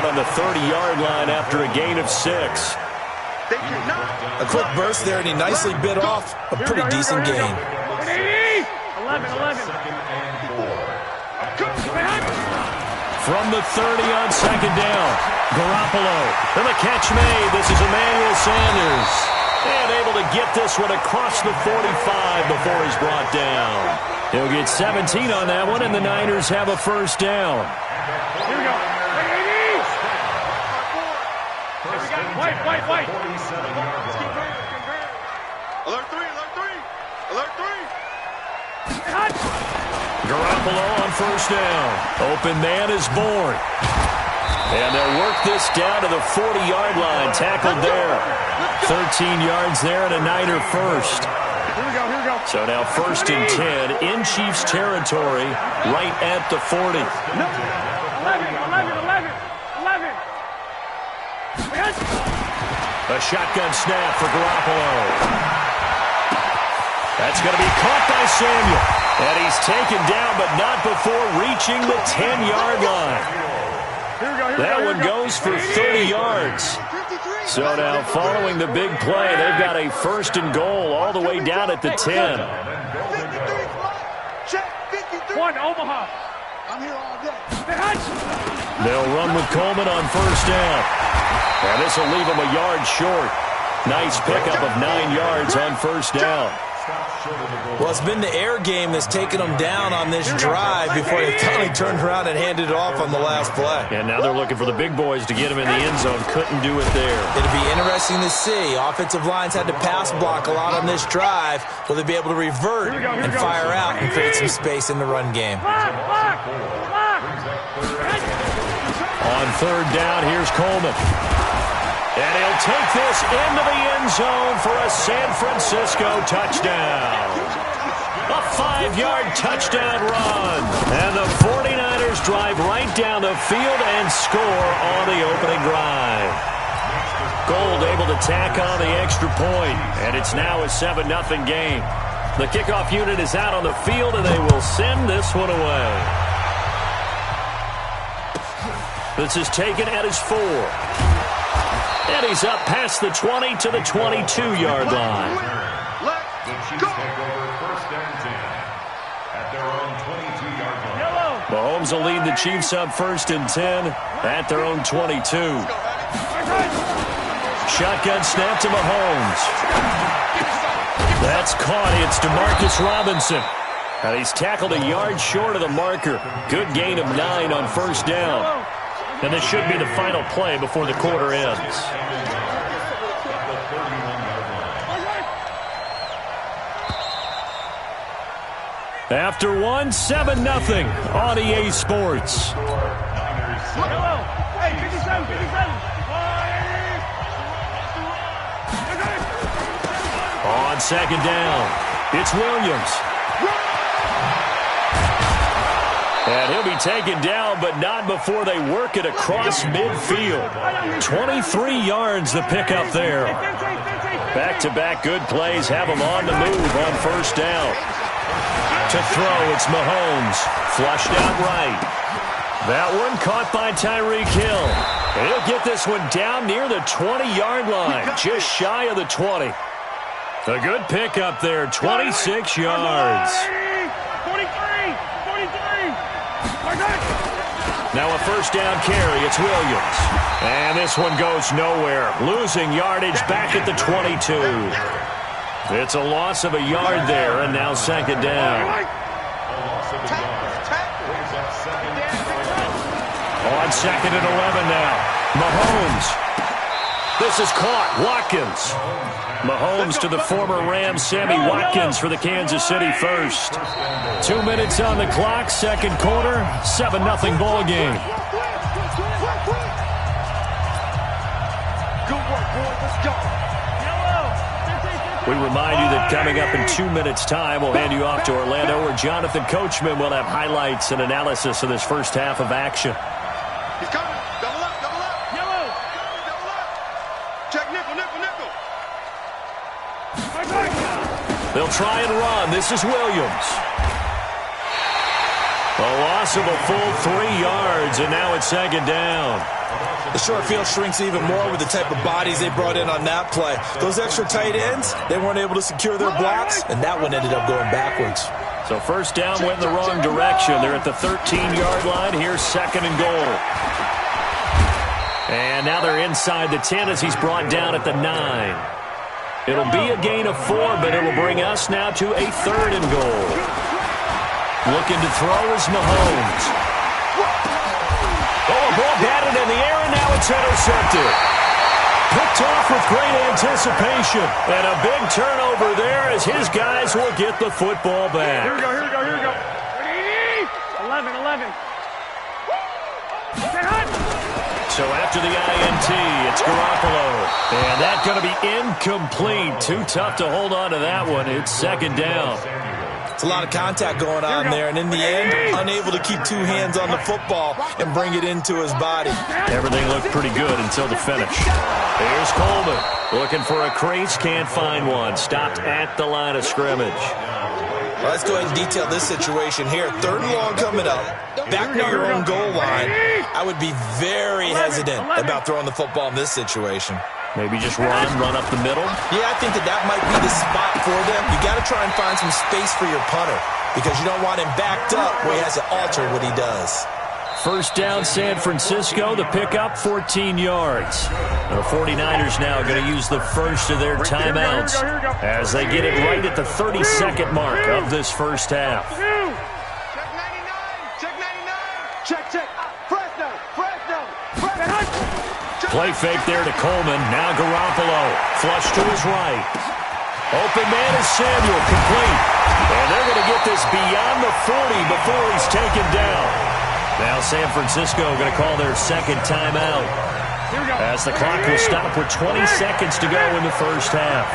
on the 30-yard line after a gain of 6. A quick burst there, and he nicely bit off a pretty decent gain. 11. From the 30 on second down, Garoppolo. And the catch made. This is Emmanuel Sanders. And able to get this one across the 45 before he's brought down. He'll get 17 on that one, and the Niners have a first down. Here we go. Wait. Alert 3. Garoppolo on first down. Open man is Bourne. And they'll work this down to the 40-yard line. Tackled there. 13 yards there and a Niner first. Here we go. So now first and 10 in Chiefs territory right at the 40. 11. A shotgun snap for Garoppolo. That's going to be caught by Samuel. And he's taken down, but not before reaching the 10-yard line. That one goes for 30 yards. So now following the big play, they've got a first and goal all the way down at the 10. One, Omaha. I'm here all day. They'll run with Coleman on first down. And this will leave him a yard short. Nice pickup of 9 yards on first down. Well, it's been the air game that's taken them down on this drive before they finally turned around and handed it off on the last play. And now they're looking for the big boys to get him in the end zone. Couldn't do it there. It'll be interesting to see. Offensive lines had to pass block a lot on this drive. Will they be able to revert and fire out and create some space in the run game? On third down, here's Coleman. And he'll take this into the end zone for a San Francisco touchdown. A 5-yard touchdown run. And the 49ers drive right down the field and score on the opening drive. Gold able to tack on the extra point. And it's now a 7-0 game. The kickoff unit is out on the field, and they will send this one away. This is taken at his 4. And he's up past the 20 to the 22-yard line. Mahomes will lead the Chiefs up first and 10 at their own 22. Shotgun snap to Mahomes. That's caught. It's DeMarcus Robinson. And he's tackled a yard short of the marker. Good gain of 9 on first down. And this should be the final play before the quarter ends. After one, 7-0 on EA Sports. On second down, it's Williams. And he'll be taken down, but not before they work it across midfield. 23 yards the pickup there. Back-to-back good plays have him on the move on first down. To throw, it's Mahomes. Flushed out right. That one caught by Tyreek Hill. And he'll get this one down near the 20-yard line, just shy of the 20. A good pickup there, 26 yards. Now a first down carry, it's Williams. And this one goes nowhere. Losing yardage back at the 22. It's a loss of a yard there, and now second down. On second and 11 now. Mahomes. This is caught. Watkins. Mahomes to the former Rams, Sammy Watkins for the Kansas City first. 2 minutes on the clock, second quarter, 7-0 ball game. Good work, boys. Let's go. We remind you that coming up in 2 minutes' time, we'll hand you off to Orlando, where Jonathan Coachman will have highlights and analysis of this first half of action. He's coming. Double up. Yellow. Double up. Check nickel. They'll try and run. This is Williams. A loss of a full 3 yards, and now it's second down. The short field shrinks even more with the type of bodies they brought in on that play. Those extra tight ends, they weren't able to secure their blocks, and that one ended up going backwards. So first down went the wrong direction. They're at the 13-yard line. Here's second and goal. And now they're inside the 10 as he's brought down at the 9. It'll be a gain of 4, but it'll bring us now to a third and goal. Looking to throw is Mahomes. Oh, a ball batted in the air, and now it's intercepted. Picked off with great anticipation. And a big turnover there as his guys will get the football back. Here we go, here we go, here we go. 11. So after the INT, it's Garoppolo. And that's going to be incomplete. Too tough to hold on to that one. It's second down. It's a lot of contact going on there, and in the end, unable to keep two hands on the football and bring it into his body. Everything looked pretty good until the finish. Here's Coleman. Looking for a crease, can't find one. Stopped at the line of scrimmage. Well, let's go ahead and detail this situation here. Third and long coming up. Back near your own goal line. I would be very hesitant about throwing the football in this situation. Maybe just run up the middle? Yeah, I think that might be the spot for them. You got to try and find some space for your punter because you don't want him backed up where he has to alter what he does. First down, San Francisco. The pickup, 14 yards. The 49ers now going to use the first of their timeouts as they get it right at the 32nd mark of this first half. Check 99. Check. Fresno. Play fake there to Coleman. Now Garoppolo. Flush to his right. Open man is Samuel. Complete. And they're going to get this beyond the 40 before he's taken down. Now San Francisco going to call their second timeout as the clock will stop with 20 seconds to go in the first half.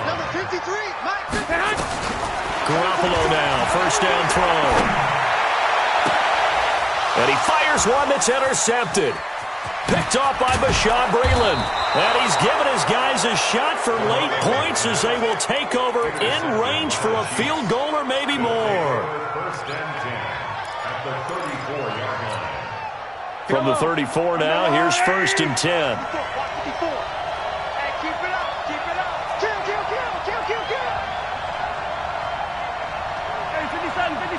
Number 53. Garoppolo now. First down throw. And he fires one that's intercepted. Picked off by Bashaud Breeland. And he's given his guys a shot for late points as they will take over in range for a field goal or maybe more. First and 10 at the 34-yard line. From the 34 now, here's first and 10. Hey, keep it up. Kill. Hey, 57,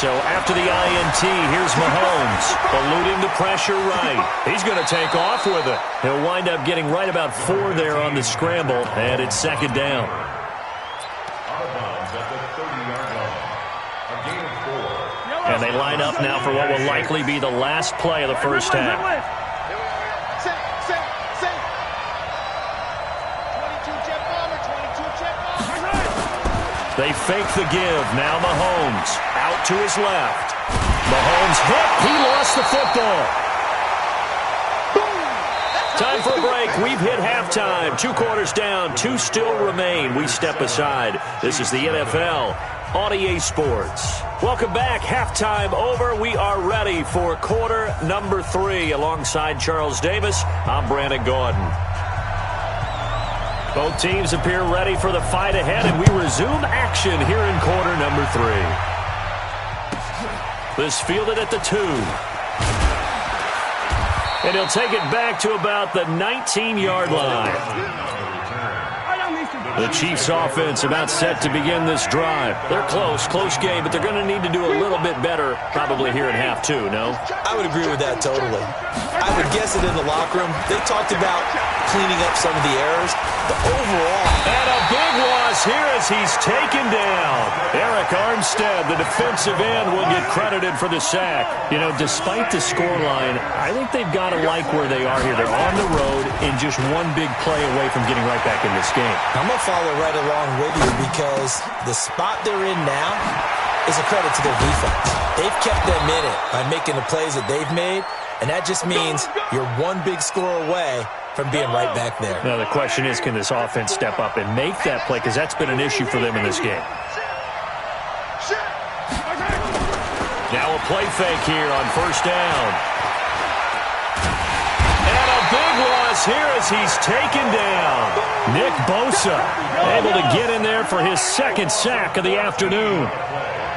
So after the INT, here's Mahomes, eluding the pressure right. He's going to take off with it. He'll wind up getting right about 4 there on the scramble, and it's second down. Out of bounds at the 30-yard line. A gain of 4. And they line up now for what will likely be the last play of the first half. Set. 22 jet bomber. They fake the give. Now Mahomes out to his left. Mahomes hit. He lost the football. Time for a break. We've hit halftime. 2 quarters down. 2 still remain. We step aside. This is the NFL on EA Sports. Welcome back. Halftime over. We are ready for quarter number 3. Alongside Charles Davis, I'm Brandon Gordon. Both teams appear ready for the fight ahead, and we resume action here in quarter number 3. This fielded at the 2. And he'll take it back to about the 19-yard line. The Chiefs offense about set to begin this drive. They're close game, but they're going to need to do a little bit better probably here in half 2, no? I would agree with that totally. I would guess it in the locker room. They talked about cleaning up some of the errors, but overall... And a big loss here as he's taken down. Eric Armstead, the defensive end, will get credited for the sack. You know, despite the scoreline, I think they've got to like where they are here. They're on the road and just one big play away from getting right back in this game. I'm going to follow right along with you because the spot they're in now is a credit to their defense. They've kept them in it by making the plays that they've made, and that just means you're one big score away from being right back there. Now, the question is, can this offense step up and make that play? Because that's been an issue for them in this game. Now a play fake here on first down. And a big loss here as he's taken down. Nick Bosa able to get in there for his second sack of the afternoon.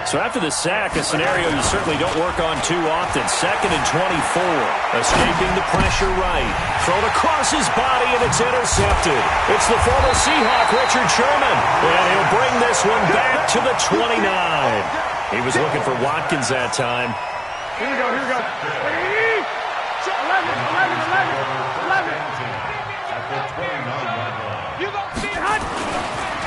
So after the sack, a scenario you certainly don't work on too often. 2nd and 24. Escaping the pressure right. Thrown across his body, and it's intercepted. It's the former Seahawk, Richard Sherman. And he'll bring this one back to the 29. He was looking for Watkins that time. Here we go, here we go. 11. You go, see it.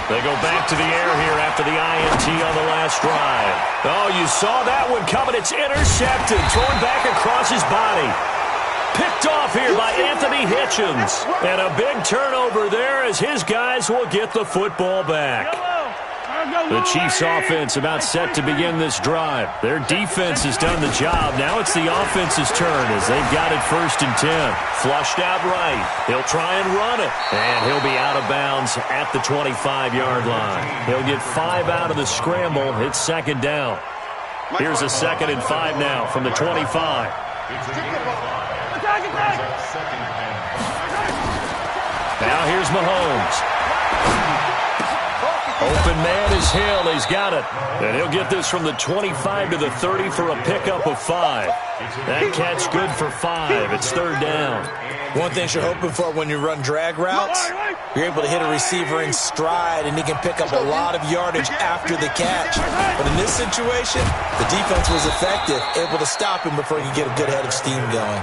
They go back to the air here after the INT on the last drive. Oh, you saw that one coming. It's intercepted. Thrown back across his body. Picked off here by Anthony Hitchens. And a big turnover there as his guys will get the football back. The Chiefs' offense about set to begin this drive. Their defense has done the job. Now it's the offense's turn as they've got it 1st and 10. Flushed out right. He'll try and run it. And he'll be out of bounds at the 25-yard line. He'll get 5 out of the scramble. It's 2nd down. Here's a 2nd and 5 now from the 25. Now here's Mahomes. Open man is Hill. He's got it. And he'll get this from the 25 to the 30 for a pickup of 5. That catch good for 5. It's 3rd down. One thing you're hoping for when you run drag routes, you're able to hit a receiver in stride, and he can pick up a lot of yardage after the catch. But in this situation, the defense was effective, able to stop him before he could get a good head of steam going.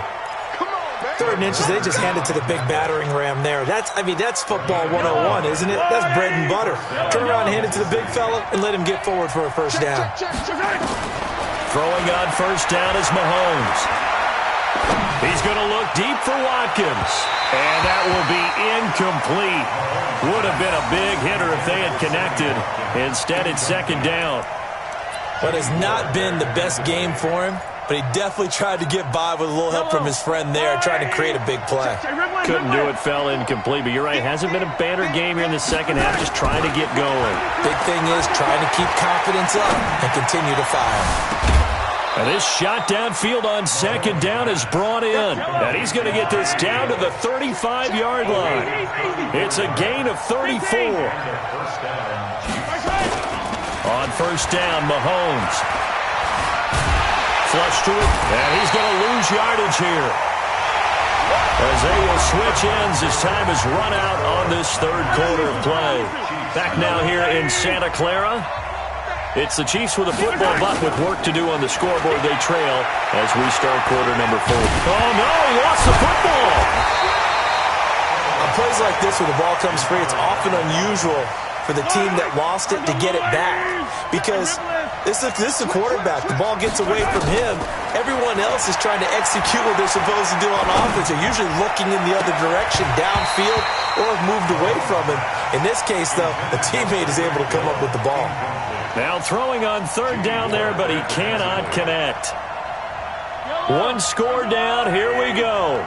3rd and inches, they just handed to the big battering ram there. That's football 101, isn't it? That's bread and butter. Turn around and hand it to the big fella and let him get forward for a 1st down. Throwing on 1st down is Mahomes. He's going to look deep for Watkins. And that will be incomplete. Would have been a big hitter if they had connected. Instead, it's 2nd down. But it's not been the best game for him. But he definitely tried to get by with a little help from his friend there, trying to create a big play. Couldn't do it, fell incomplete. But you're right, hasn't been a banner game here in the 2nd half, just trying to get going. Big thing is trying to keep confidence up and continue to fire. And this shot downfield on 2nd down is brought in. And he's going to get this down to the 35-yard line. It's a gain of 34. On 1st down, Mahomes. Flush to it, and he's going to lose yardage here. As they will switch ends as time has run out on this 3rd quarter of play. Back now here in Santa Clara. It's the Chiefs with a football, but with work to do on the scoreboard. They trail as we start quarter number 4. Oh, no, he lost the football. On plays like this where the ball comes free, it's often unusual for the team that lost it to get it back. Because this is a quarterback. The ball gets away from him. Everyone else is trying to execute what they're supposed to do on offense. They're usually looking in the other direction, downfield, or have moved away from him. In this case, though, a teammate is able to come up with the ball. Now throwing on 3rd down there, but he cannot connect. 1 score down. Here we go.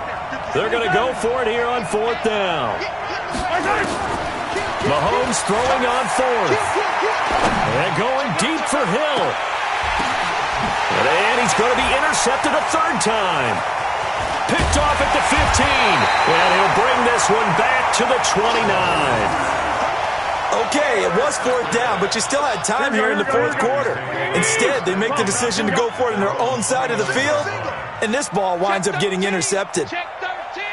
They're going to go for it here on 4th down. Mahomes throwing on 4th. And going deep for Hill. And he's going to be intercepted a 3rd time. Picked off at the 15. And he'll bring this one back to the 29. Okay, it was 4th down, but you still had time here in the 4th quarter. Instead, they make the decision to go for it on their own side of the field, and this ball winds up getting intercepted. Check 13.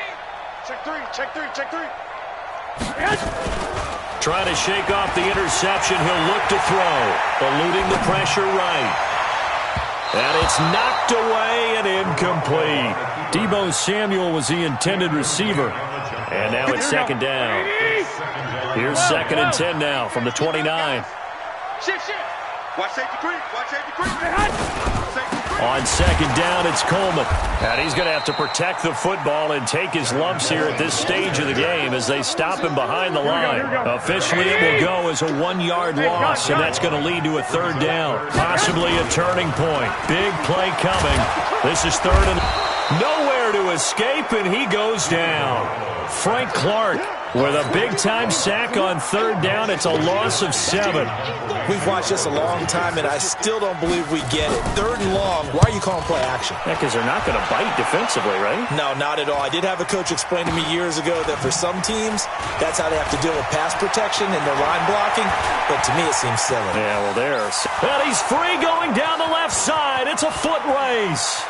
Check 3. Trying to shake off the interception. He'll look to throw. Eluding the pressure right. And it's knocked away and incomplete. Deebo Samuel was the intended receiver. And now it's 2nd down. Here's 2nd and 10 now from the 29. Shift. Watch safety creep. On 2nd down, it's Coleman. And he's going to have to protect the football and take his lumps here at this stage of the game as they stop him behind the line. Officially, it will go as a 1-yard loss, and that's going to lead to a 3rd down. Possibly a turning point. Big play coming. This is 3rd and nowhere there to escape, and he goes down. Frank Clark with a big-time sack on third down. It's a loss of 7. We've watched this a long time, and I still don't believe we get it. Third and long, why are you calling play action? Yeah, because they're not going to bite defensively, right? No, not at all. I did have a coach explain to me years ago that for some teams, that's how they have to deal with pass protection and their line blocking, but to me it seems silly. Yeah, well, there's... And he's free going down the left side. It's a foot race.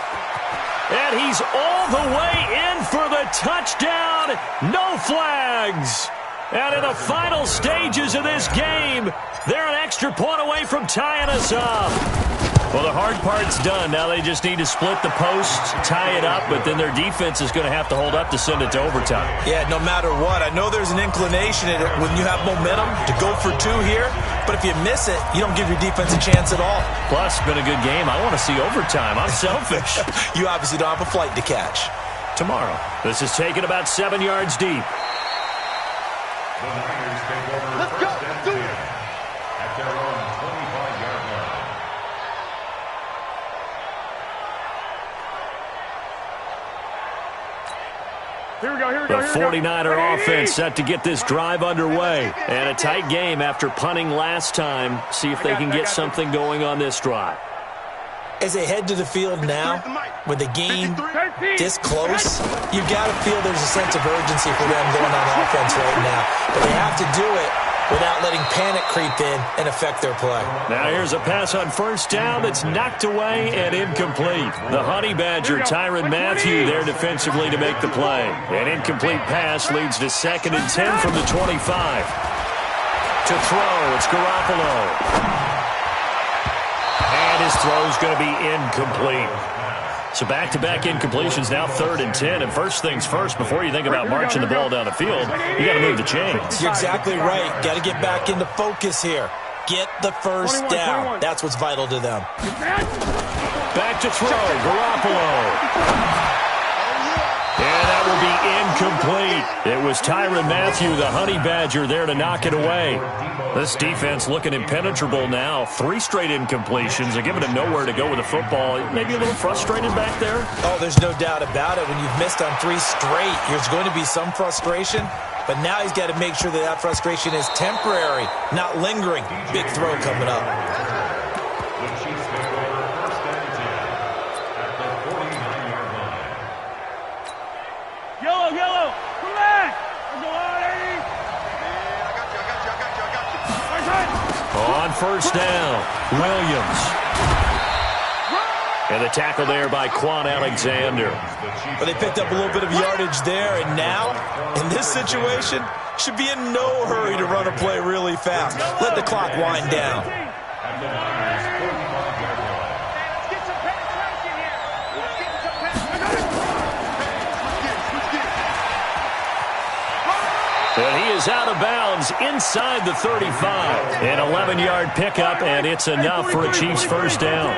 And he's all the way in for the touchdown. No flags. And in the final stages of this game, they're an extra point away from tying us up. Well, the hard part's done. Now they just need to split the posts, tie it up, but then their defense is going to have to hold up to send it to overtime. Yeah, no matter what. I know there's an inclination in it when you have momentum to go for 2 here, but if you miss it, you don't give your defense a chance at all. Plus, it's been a good game. I want to see overtime. I'm selfish. You obviously don't have a flight to catch. Tomorrow. This is taken about 7 yards deep. The Niners take over. Let's go. Do it. At their own 25-yard line. Here we go, here we The go, here we go. 49er offense set to get this drive underway. And a tight game after punting last time. See if they can get something going on this drive. As they head to the field now, with the game this close, you've got to feel there's a sense of urgency for them going on offense right now. But they have to do it without letting panic creep in and affect their play. Now here's a pass on first down that's knocked away and incomplete. The Honey Badger, Tyrann Mathieu, there defensively to make the play. An incomplete pass leads to 2nd and 10 from the 25. To throw, it's Garoppolo. And his throw's going to be incomplete. So back-to-back incompletions, now 3rd and 10. And first things first, before you think about marching the ball down the field, you got to move the chains. You're exactly right. Got to get back into focus here. Get the first down. That's what's vital to them. Back to throw, Garoppolo. And that will be incomplete. It was Tyrann Mathieu, the Honey Badger, there to knock it away. This defense looking impenetrable now. 3 straight incompletions. They're giving him nowhere to go with the football. Maybe a little frustrated back there? Oh, there's no doubt about it. When you've missed on 3 straight, there's going to be some frustration. But now he's got to make sure that that frustration is temporary, not lingering. Big throw coming up. The Chiefs take over 1st and 10 at the 49-yard line. Yellow, yellow. Come back. Go on, Eddie. On first down, Williams. And the tackle there by Quan Alexander. But they picked up a little bit of yardage there, and now, in this situation, should be in no hurry to run a play really fast. Let the clock wind down. At the Niners' 45-yard line. Let's get some penetration here. Let's get some penetration. And he is out of bounds inside the 35. An 11-yard pickup, and it's enough for a Chiefs first down.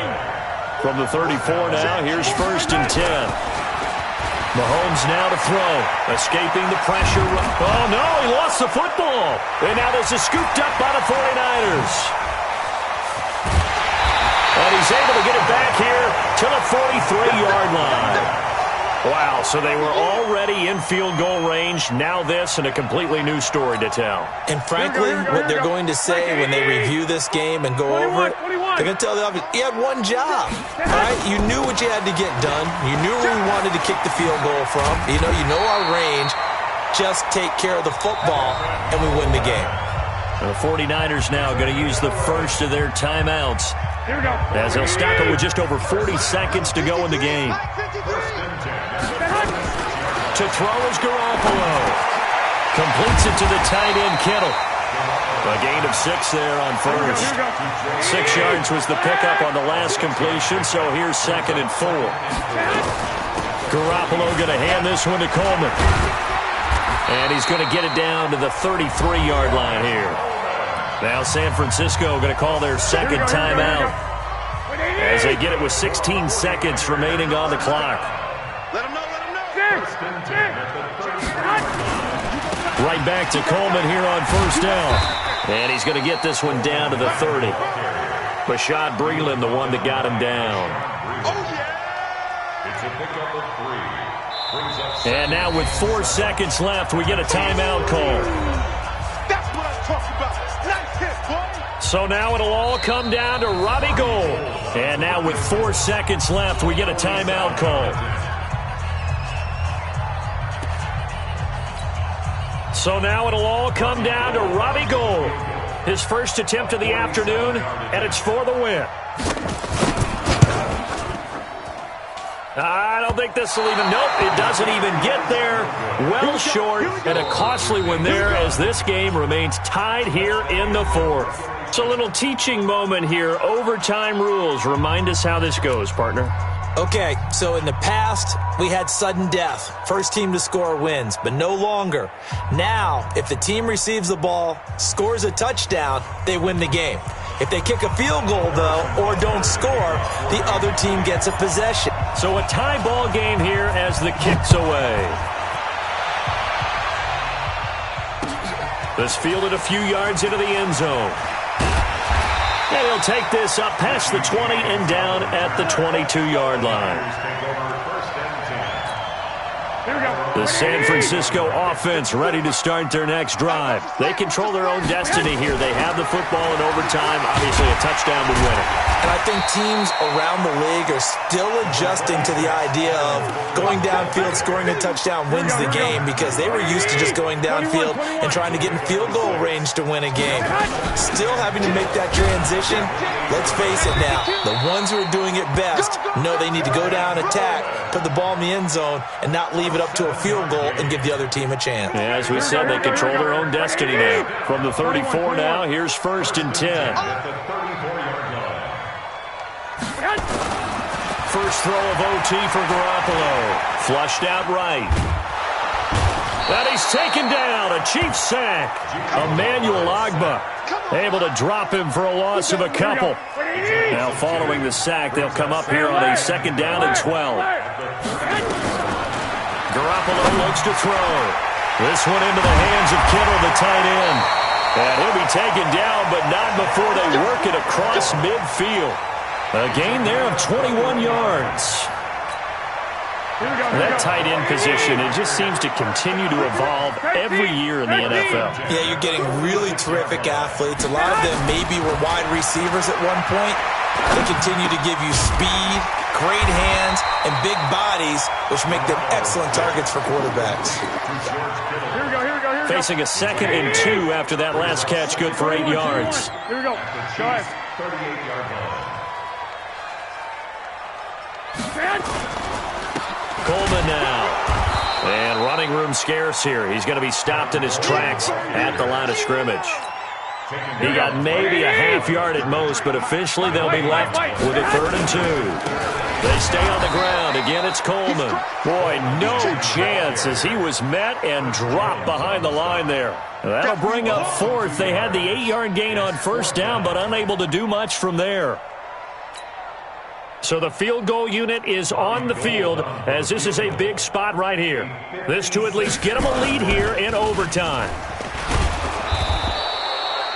From the 34 now, here's 1st and 10. Mahomes now to throw. Escaping the pressure. Oh, no, he lost the football. And now this is scooped up by the 49ers. And he's able to get it back here to the 43-yard line. Wow, so they were already in field goal range. Now this and a completely new story to tell. And frankly, what they're going to say when they review this game and go over it, they're going to tell the offense, you had one job, all right? You knew what you had to get done. You knew where you wanted to kick the field goal from. You know our range. Just take care of the football, and we win the game. The 49ers now going to use the first of their timeouts. Here we go. As they'll stop it with just over 40 seconds to go in the game. To throw is Garoppolo. Completes it to the tight end, Kittle. A gain of 6 there on first. 6 yards was the pickup on the last completion, so here's 2nd and 4. Garoppolo going to hand this one to Coleman. And he's going to get it down to the 33-yard line here. Now San Francisco going to call their second timeout as they get it with 16 seconds remaining on the clock. Let him know, let him know. Right back to Coleman here on first down. And he's going to get this one down to the 30. Bashaud Breeland, the one that got him down. Oh, yeah. It's a pickup of 3. And now with 4 seconds left, we get a timeout call. That's what I'm talking about. Nice hit, boy. So now it'll all come down to Robbie Gould. And now with 4 seconds left, we get a timeout call. So now it'll all come down to Robbie Gould. His first attempt of the afternoon, and it's for the win. I don't think this will even, nope, it doesn't even get there. Well short, and a costly one there as this game remains tied here in the fourth. So a little teaching moment here. Overtime rules. Remind us how this goes, partner. Okay, so in the past, we had sudden death. First team to score wins, but no longer. Now, if the team receives the ball, scores a touchdown, they win the game. If they kick a field goal, though, or don't score, the other team gets a possession. So a tie ball game here as the kick's away. This fielded a few yards into the end zone. And he'll take this up past the 20 and down at the 22-yard line. The San Francisco offense ready to start their next drive. They control their own destiny here. They have the football in overtime. Obviously, a touchdown would win it. And I think teams around the league are still adjusting to the idea of going downfield, scoring a touchdown wins the game because they were used to just going downfield and trying to get in field goal range to win a game. Still having to make that transition. Let's face it now, the ones who are doing it best know they need to go down, attack, put the ball in the end zone, and not leave it up to a field goal and give the other team a chance. Yeah, as we said, they control their own destiny now. From the 34 now, here's 1st and 10. First throw of OT for Garoppolo. Flushed out right. And he's taken down. A Chiefs sack. Emmanuel Ogbah able to drop him for a loss of a couple. Now following the sack, they'll come up here on a 2nd down and 12. Garoppolo looks to throw. This one into the hands of Kittle, the tight end. And he'll be taken down, but not before they work it across midfield. A gain there of 21 yards. That tight end position, it just seems to continue to evolve every year in the NFL. Yeah, you're getting really terrific athletes. A lot of them maybe were wide receivers at one point. They continue to give you speed, great hands, and big bodies, which make them excellent targets for quarterbacks. Facing a 2nd and 2 after that last catch, good for 8 yards. Here we go. Go ahead. 38-yard line. Coleman now. And running room scarce here. He's going to be stopped in his tracks at the line of scrimmage. He got maybe a half yard at most, but officially they'll be left with a 3rd and 2. They stay on the ground. Again, it's Coleman. Boy, no chance as he was met and dropped behind the line there. That'll bring up 4th. They had the 8-yard gain on 1st down, but unable to do much from there. So the field goal unit is on the field as this is a big spot right here. This to at least get them a lead here in overtime.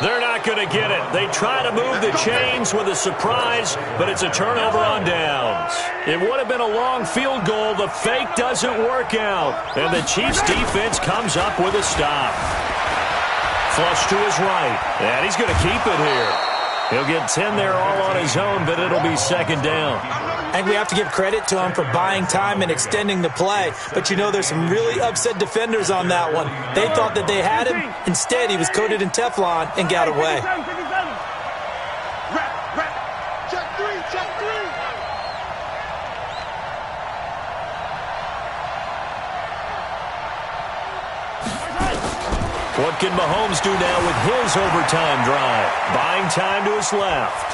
They're not going to get it. They try to move the chains with a surprise, but it's a turnover on downs. It would have been a long field goal. The fake doesn't work out, and the Chiefs defense comes up with a stop. Flush to his right, and he's going to keep it here. He'll get 10 there all on his own, but it'll be 2nd down. And we have to give credit to him for buying time and extending the play. But you know there's some really upset defenders on that one. They thought that they had him. Instead, he was coated in Teflon and got away. Check three. What can Mahomes do now with his overtime drive? Buying time to his left.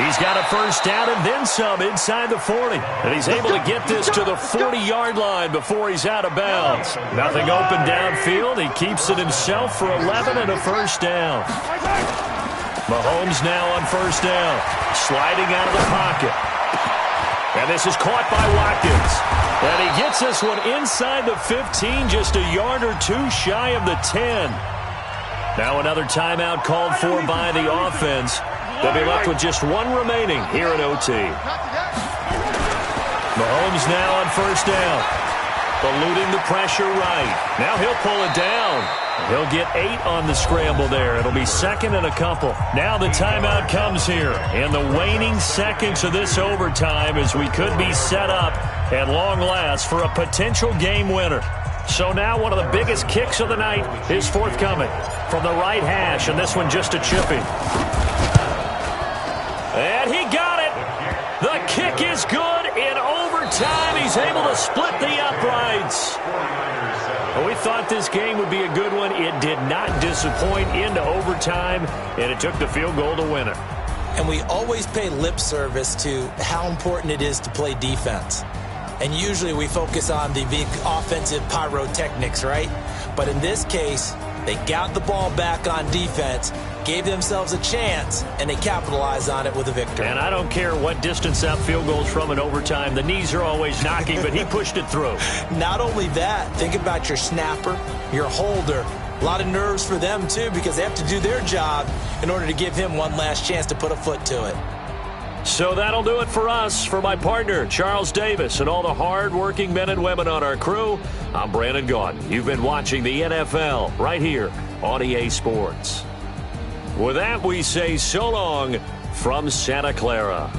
He's got a 1st down and then some inside the 40. And he's able to get this to the 40-yard line before he's out of bounds. Nothing open downfield. He keeps it himself for 11 and a 1st down. Mahomes now on 1st down. Sliding out of the pocket. And this is caught by Watkins. And he gets this one inside the 15, just a yard or 2 shy of the 10. Now another timeout called for by the offense. They'll be left with just 1 remaining here at OT. Mahomes now on 1st down. eluding the pressure right. Now he'll pull it down. He'll get 8 on the scramble there. It'll be second and a couple. Now the timeout comes here. In the waning seconds of this overtime as we could be set up at long last for a potential game winner. So now one of the biggest kicks of the night is forthcoming from the right hash, and this one just a chipping. And he got it. The kick is good in overtime. He's able to split the uprights. Well, we thought this game would be a good one. It did not disappoint into overtime, and it took the field goal to win it. And we always pay lip service to how important it is to play defense. And usually we focus on the big offensive pyrotechnics, right? But in this case, they got the ball back on defense, gave themselves a chance, and they capitalized on it with a victory. And I don't care what distance that field goal's from in overtime. The knees are always knocking, but he pushed it through. Not only that, think about your snapper, your holder. A lot of nerves for them, too, because they have to do their job in order to give him one last chance to put a foot to it. So that'll do it for us. For my partner, Charles Davis, and all the hard-working men and women on our crew, I'm Brandon Gaudin. You've been watching the NFL right here on EA Sports. With that, we say so long from Santa Clara.